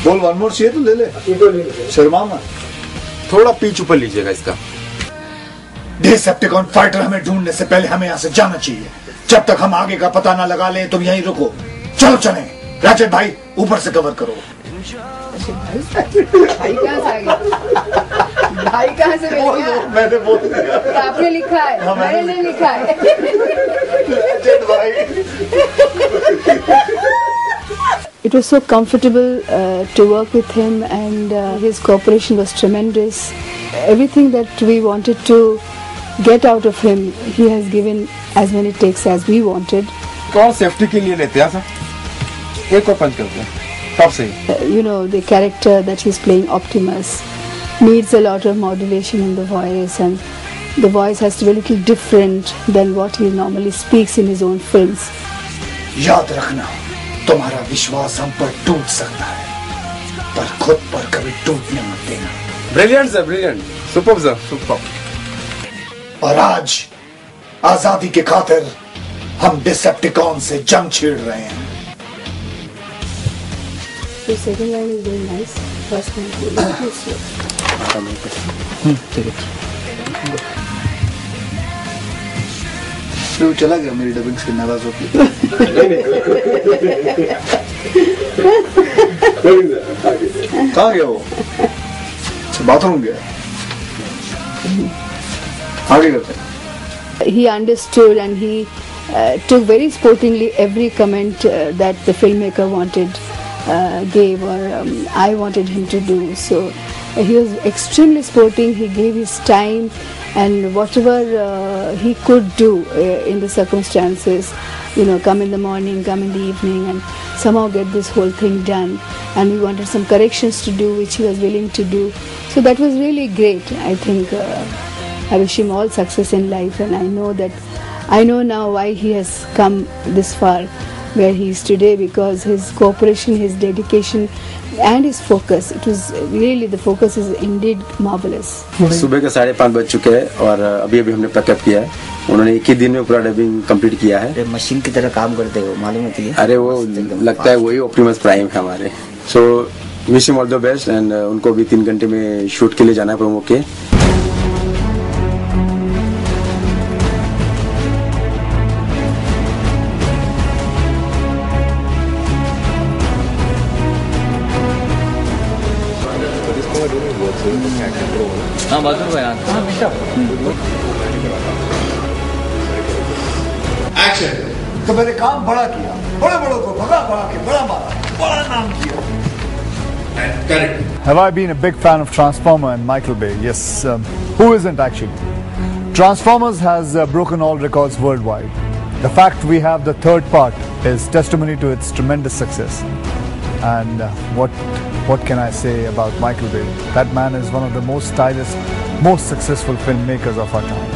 बोल one more चाहिए तो ले ले, शर्मा मत। थोड़ा पीच ऊपर लीजिएगा इसका। डिसेप्टिकॉन फाइटर हमें ढूंढने से पहले हमें यहाँ से जाना चाहिए। जब तक हम आगे का पता ना लगा लें तुम यहीं रुको। चलो चलें। राजेश भाई ऊपर से कवर करो। भाई कहाँ से आ गया? भाई कहाँ से मिल गया? मैंने बोल दिया। तो आपने लिखा है, मैंने नहीं लिखा है। राजेश भाई। It was so comfortable to work with him, and his cooperation was tremendous. Everything that we wanted to get out of him, he has given as many takes as we wanted. कौन safety के लिए लेते हैं sir? एक को पंच करते हैं, तब सही। You know, the character that he's playing, Optimus, needs a lot of modulation in the voice, and the voice has to be a little different than what he normally speaks in his own films. याद रखना, तुम्हारा विश्वास हम पर टूट सकता है, पर खुद पर कभी टूटने मत देना। Brilliant sir, brilliant, super sir, super. और आज आजादी के खातिर हम डिसेप्टिकॉन से जंग छेड़ रहे हैं। The second line is very nice. First line is very slow. तो चला गया मेरी डबिंग से नाराज होकर। कहाँ गया वो? बाथरूम गया। आगे करते हैं। He understood, and he took very sportingly every comment that the filmmaker gave, or I wanted him to do. So he was extremely sporting. He gave his time, and whatever he could do in the circumstances, you know, come in the morning, come in the evening, and somehow get this whole thing done. And we wanted some corrections to do, which he was willing to do. So that was really great. I think I wish him all success in life, and I know now why he has come this far where he is today, because his cooperation, his dedication and his focus, it was really, the focus is indeed marvelous. सुबह के 5:30 बज चुके हैं और अभी हमने pack up किया है। उन्होंने एक ही दिन में पूरा डबिंग कंप्लीट किया है। मशीन की तरह काम करते हो, मालूम होती है। अरे वो लगता है वही ऑप्टिमस प्राइम है हमारे। So wish him all the best, and उनको भी 3 घंटे में शूट के लिए जाना है प्रोमो के। एक्शन। तो मैंने काम बड़ा किया, बड़े बड़ों को भगा भगा के बड़ा मारा, बड़ा नाम किया। Correct. Have I been a big fan of Transformer and Michael Bay? Yes. Who isn't actually? Transformers has broken all records worldwide. The fact we have the third part is testimony to its tremendous success. And what can I say about Michael Bay? That man is one of the most stylish, most successful filmmakers of our time.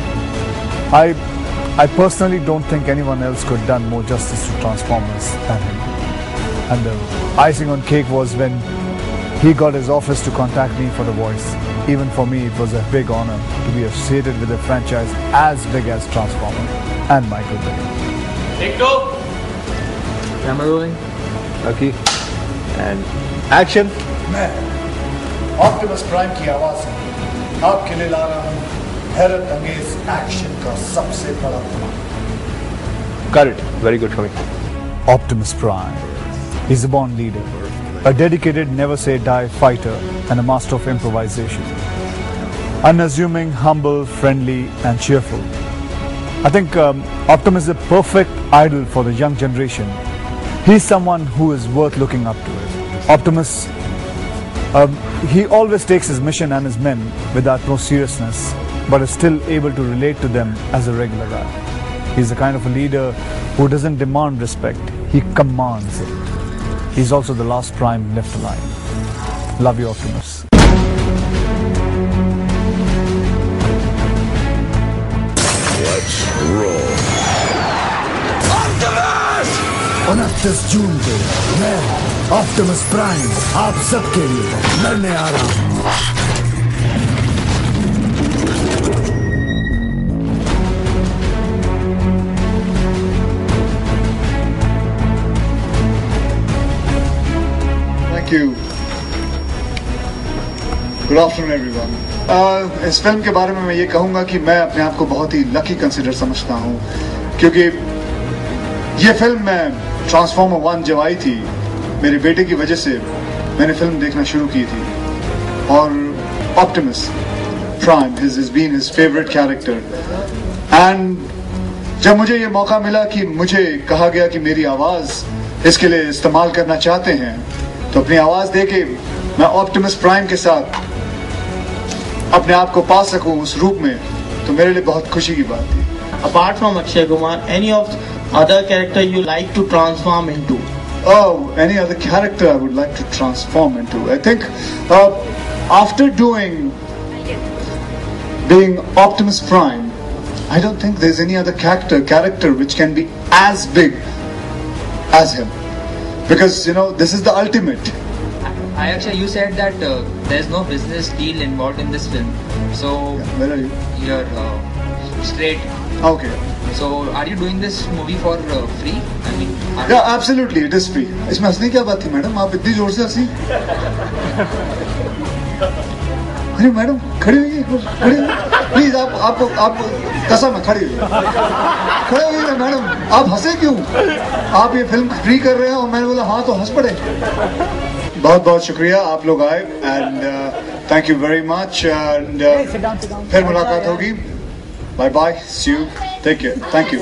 I personally don't think anyone else could have done more justice to Transformers than him. And the icing on cake was when he got his office to contact me for The Voice. Even for me, it was a big honor to be associated with a franchise as big as Transformers and Michael Bay. Take two. Camera rolling. Okay. And action. मैं Optimus prime की आवाज से आपके लिए ला रहा हूँ हैरत अंगेज action का सबसे बड़ा धमाका। Got it. Very good for me. Optimus Prime. He's a born leader, a dedicated, never-say-die fighter, and a master of improvisation. Unassuming, humble, friendly, and cheerful. I think Optimus is a perfect idol for the young generation. He's someone who is worth looking up to. Optimus, he always takes his mission and his men with the utmost seriousness, but is still able to relate to them as a regular guy. He's the kind of a leader who doesn't demand respect, he commands it. He's also the last Prime left alive. Love you, Optimus. Let's roll. Optimus! 29 जून को मैं Optimus prime आप सबके लिए लड़ने आ रहा हूँ। Thank you. Good afternoon everyone. इस film के बारे में मैं ये कहूँगा कि मैं अपने आप को बहुत ही लकी कंसिडर समझता हूँ, क्योंकि ये फिल्म मैं ट्रांसफॉर्मर 1 जब आई थी, मेरे बेटे की वजह से मैंने फिल्म देखना शुरू की थी, और Optimus prime has been his favorite character, and जब मुझे ये मौका मिला कि मुझे कहा गया कि मेरी आवाज़ इसके लिए इस्तेमाल करना चाहते हैं, तो अपनी आवाज़ देके मैं ऑप्टिमस प्राइम के साथ अपने आप को पा सकूं उस रूप में, तो मेरे लिए बहुत खुशी की बात थी। Apart from Akshay Kumar, any of other character you like to transform into? Oh, any other character I would like to transform into? I think after being Optimus Prime, I don't think there's any other character which can be as big as him, because this is the ultimate. Actually, you said that there's no business deal involved in this film. So where are you? You're straight. Okay. So are you doing this movie for free? I mean, yeah, absolutely, it is free. इसमें हंसने क्या बात थी madam? आप इतनी जोर से हंसी? अरे मैडम खड़ी होइए, प्लीज आप कसम है खड़ी होइए, खड़े होइए ना मैडम, आप हंसे क्यों? आप ये फिल्म फ्री कर रहे हैं और मैंने बोला हाँ तो हंस पड़े। बहुत बहुत शुक्रिया आप लोग आए, and thank you very much, and फिर मुलाकात होगी। Bye bye, see you, take care, thank you.